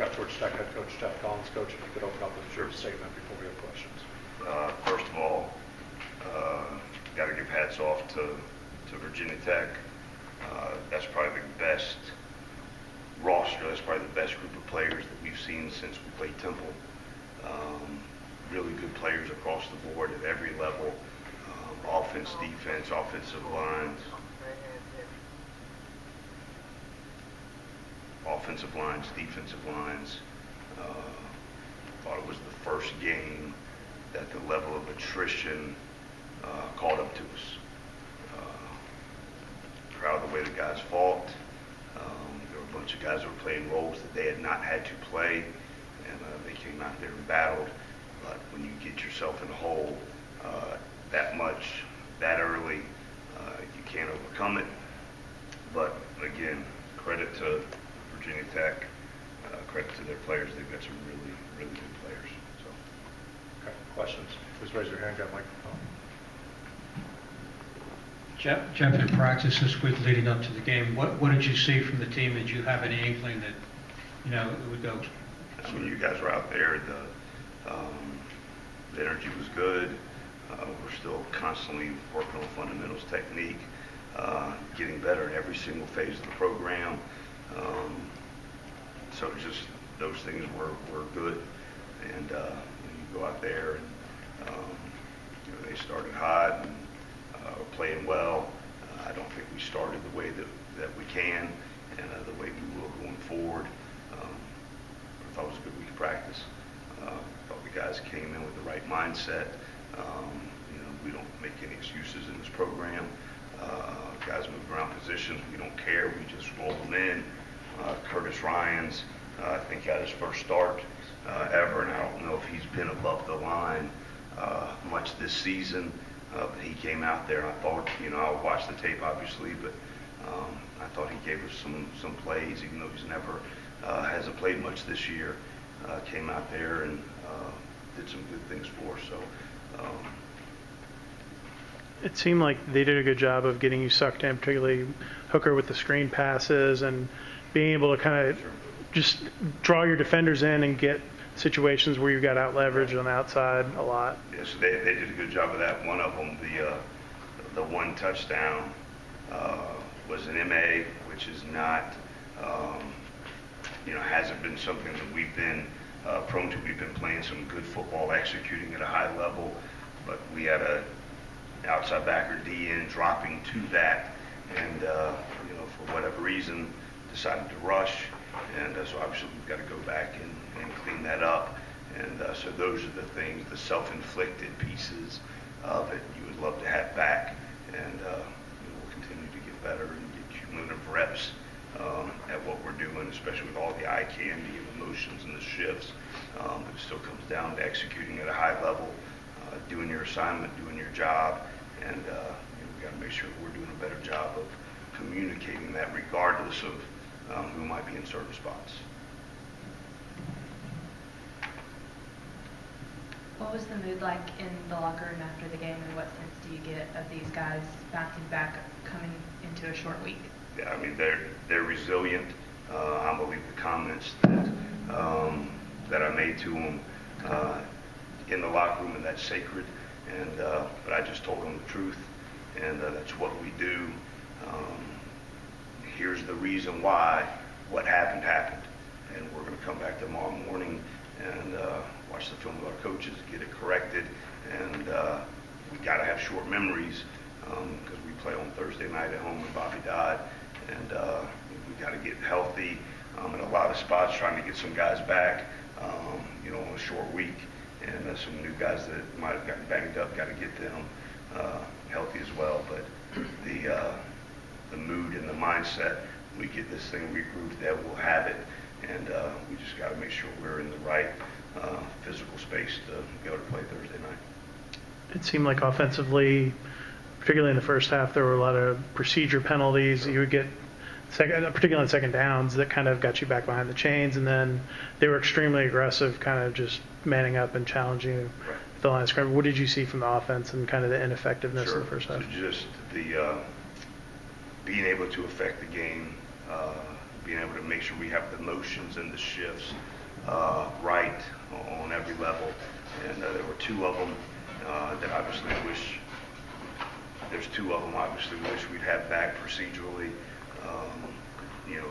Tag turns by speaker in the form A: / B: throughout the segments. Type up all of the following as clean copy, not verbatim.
A: Scott Georgia Tech head coach Geoff Collins. Coach, if you could open up with a short statement before we have questions.
B: First of all, got to give hats off to Virginia Tech. That's probably the best roster. That's probably the best group of players that we've seen since we played Temple. Really good players across the board at every level. Offense, defense, offensive lines. Offensive lines, defensive lines. Thought it was the first game that the level of attrition caught up to us. Proud of the way the guys fought. There were a bunch of guys who were playing roles that they had not had to play, and they came out there and battled. But when you get yourself in a hole that much, that early, you can't overcome it. But again, credit to Virginia Tech, credit to their players. They've got some really, really good players. So.
A: Okay, questions? Please raise your hand. Got a microphone.
C: Jeff, in practice this week leading up to the game, what did you see from the team? Did you have any inkling that, it would go?
B: I mean, you guys were out there. The energy was good. We're still constantly working on fundamentals, technique, getting better in every single phase of the program. So just those things were good. And you go out there and they started hot and were playing well. I don't think we started the way that we can and the way we will going forward. I thought it was a good week of practice. Thought the guys came in with the right mindset. We don't make any excuses in this program. Guys move around positions. We don't care. We just roll them in. Curtis Ryans, I think, got his first start ever, and I don't know if he's been above the line much this season. But he came out there, and I thought, I watched the tape, obviously, but I thought he gave us some plays, even though he's never hasn't played much this year. Came out there and did some good things for us. So.
D: It seemed like they did a good job of getting you sucked in, particularly Hooker with the screen passes and being able to kind of just draw your defenders in and get situations where you got out leveraged on the outside a lot.
B: Yes, they did a good job of that. One of them, the one touchdown was an MA, which is not, hasn't been something that we've been prone to. We've been playing some good football, executing at a high level, but we had a outside backer DN dropping to that, and for whatever reason decided to rush, and so obviously we've got to go back and clean that up, and so those are the things, the self-inflicted pieces of it you would love to have back, and we'll continue to get better and get cumulative reps at what we're doing, especially with all the eye candy and emotions and the shifts. But it still comes down to executing at a high level, doing your assignment, doing your job, and we got to make sure we're doing a better job of communicating that regardless of who might be in certain spots.
E: What was the mood like in the locker room after the game, and what sense do you get of these guys bouncing back coming into a short week?
B: Yeah, I mean, they're resilient. I believe the comments that I made to them in the locker room, and that's sacred. And but I just told them the truth, and that's what we do. Here's the reason why. What happened, and we're going to come back tomorrow morning and watch the film with our coaches, get it corrected, and we got to have short memories because we play on Thursday night at home with Bobby Dodd, and we got to get healthy in a lot of spots, trying to get some guys back, on a short week, and some new guys that might have gotten banged up, got to get them healthy as well. But the mood and the mindset, we get this thing regrouped, that we'll have it, and we just got to make sure we're in the right physical space to be able to play Thursday night.
D: It seemed like offensively, particularly in the first half, there were a lot of procedure penalties. Sure. You would get, particularly on second downs, that kind of got you back behind the chains, and then they were extremely aggressive, kind of just manning up and challenging you. Right. The line of scrimmage. What did you see from the offense and kind of the ineffectiveness
B: Sure.
D: in the first half?
B: So just the being able to affect the game being able to make sure we have the motions and the shifts right on every level. And there were two of them that obviously there's two of them obviously wish we'd have back procedurally.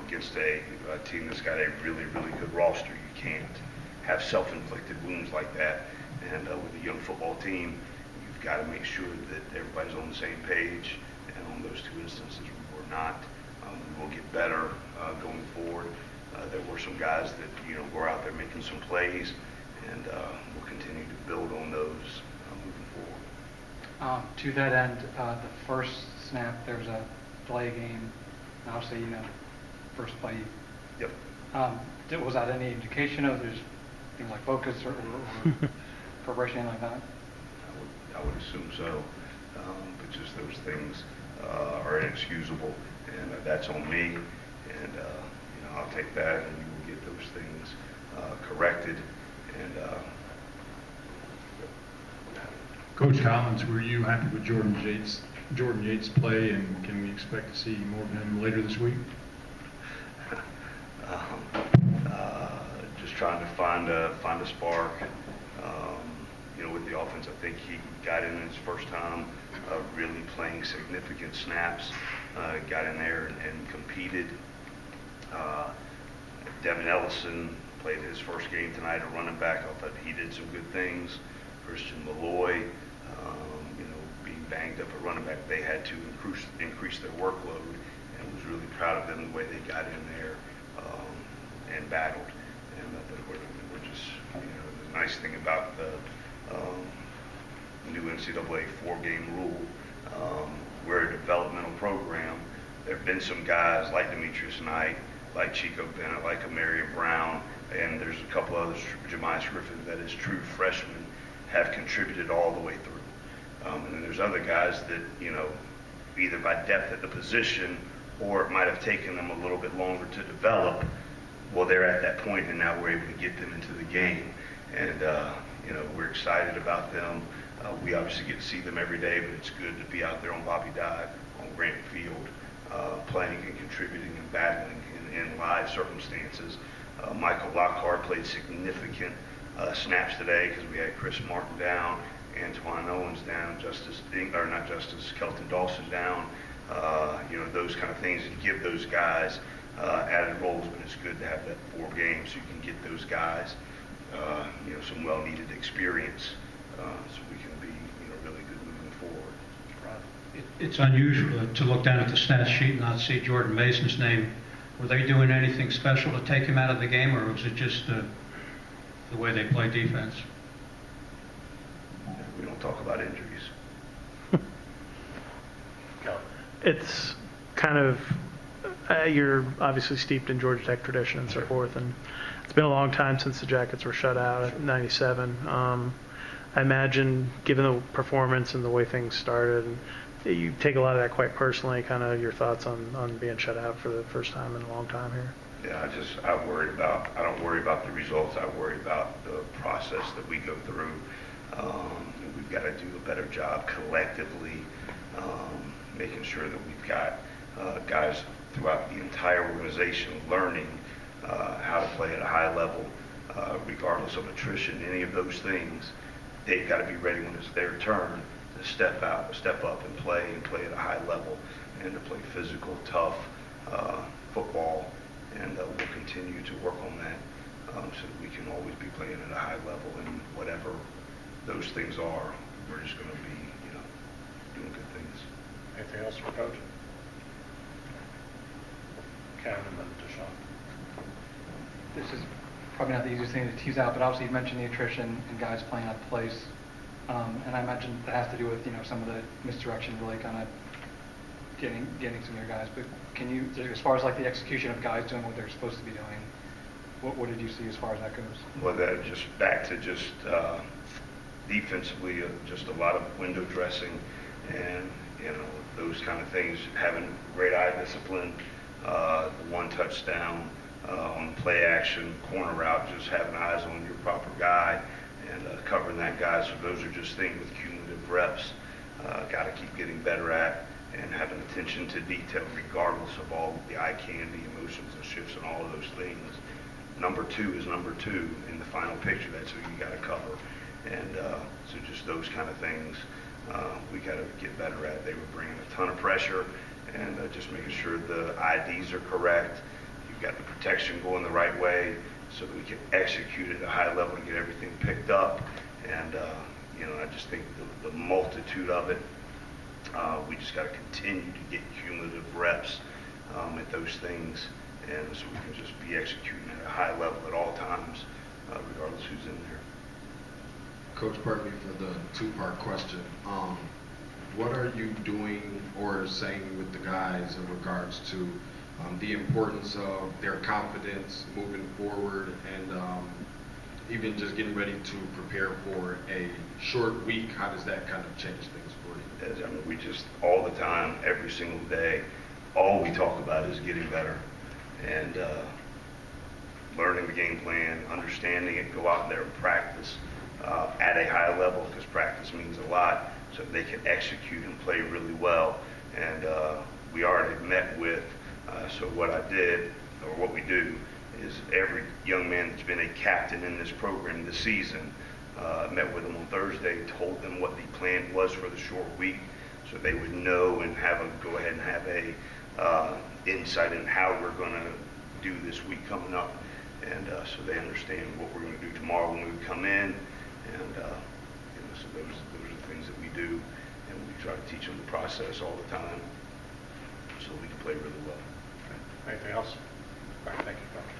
B: Against a team that's got a really, really good roster, you can't have self-inflicted wounds like that. And with a young football team, you've got to make sure that everybody's on the same page. And on those two instances, we were not. We will get better going forward. There were some guys that were out there making some plays, and we'll continue to build on those moving forward.
F: To that end, the first snap, there was a delay game. And obviously, first play.
B: Yep.
F: Was that any indication of there's things like focus or preparation like that?
B: I would assume so. But just those things are inexcusable, and that's on me. And I'll take that, and we will get those things corrected. And
G: Coach Collins, were you happy with Jordan Yates' play, and can we expect to see more of him later this week?
B: Just trying to find a spark. With the offense, I think he got in his first time really playing significant snaps. Got in there and competed. Devin Ellison played his first game tonight, a running back. I thought he did some good things. Christian Malloy, being banged up at running back, they had to increase their workload, and was really proud of them the way they got in there and battled. And we're just, the nice thing about the new NCAA 4-game rule, we're a developmental program. There have been some guys like Demetrius Knight, like Chico Bennett, like Amarian Brown, and there's a couple others, Jemias Griffin, that is true freshmen, have contributed all the way through. And then there's other guys that, either by depth at the position or it might have taken them a little bit longer to develop. Well, they're at that point, and now we're able to get them into the game. And, we're excited about them. We obviously get to see them every day, but it's good to be out there on Bobby Dodd, on Grant Field, playing and contributing and battling in live circumstances. Michael Lockhart played significant snaps today because we had Chris Martin down, Antoine Owens down, Kelton Dawson down. Those kind of things, and give those guys added roles, but it's good to have that 4 games so you can get those guys some well-needed experience so we can be really good moving forward. Right.
C: It's unusual to look down at the stat sheet and not see Jordan Mason's name. Were they doing anything special to take him out of the game, or was it just the way they play defense?
B: We don't talk about injuries.
D: It's kind of, you're obviously steeped in Georgia Tech tradition and so forth, and it's been a long time since the Jackets were shut out in '97. I imagine, given the performance and the way things started, you take a lot of that quite personally, kind of your thoughts on being shut out for the first time in a long time here.
B: Yeah, I don't worry about the results. I worry about the process that we go through. We've got to do a better job collectively, making sure that we've got guys throughout the entire organization learning how to play at a high level, regardless of attrition, any of those things. They've got to be ready when it's their turn to step up and play at a high level, and to play physical, tough football. And we'll continue to work on that so that we can always be playing at a high level. And whatever those things are, we're just going to be, doing good things.
A: Anything else for Coach? Kevin and then Deshaun.
F: This is probably not the easiest thing to tease out, but obviously you mentioned the attrition and guys playing out of place. And I imagine that has to do with, some of the misdirection really kind of getting some of your guys. But can you, as far as like the execution of guys doing what they're supposed to be doing, what did you see as far as that goes?
B: Well, that just back to just defensively, just a lot of window dressing and, those kind of things, having great eye discipline, one touchdown on play action, corner route, just having eyes on your proper guy and covering that guy. So those are just things with cumulative reps. Got to keep getting better at. and have an attention to detail regardless of all the eye candy, emotions and shifts and all of those things. Number 2 is number 2 in the final picture. That's who you got to cover. And so just those kind of things we got to get better at. They were bringing a ton of pressure, and just making sure the IDs are correct. You've got the protection going the right way so that we can execute at a high level to get everything picked up. And I just think the multitude of it, we just got to continue to get cumulative reps at those things, and so we can just be executing at a high level at all times, regardless who's in there.
H: Coach, pardon me for the two-part question. What are you doing or saying with the guys in regards to the importance of their confidence moving forward, and even just getting ready to prepare for a short week? How does that kind of change things for you?
B: I mean, we just, all the time, every single day, all we talk about is getting better and learning the game plan, understanding it, go out there and practice at a high level, because practice means a lot, so they can execute and play really well. And we already met with, so what I did, or what we do, is every young man that's been a captain in this program this season, met with them on Thursday, told them what the plan was for the short week, so they would know and go ahead and have a insight in how we're going to do this week coming up, and so they understand what we're going to do tomorrow when we come in, and so those are the things that we do, and we try to teach them the process all the time, so we can play really well.
A: Anything else? All right, thank you, Coach.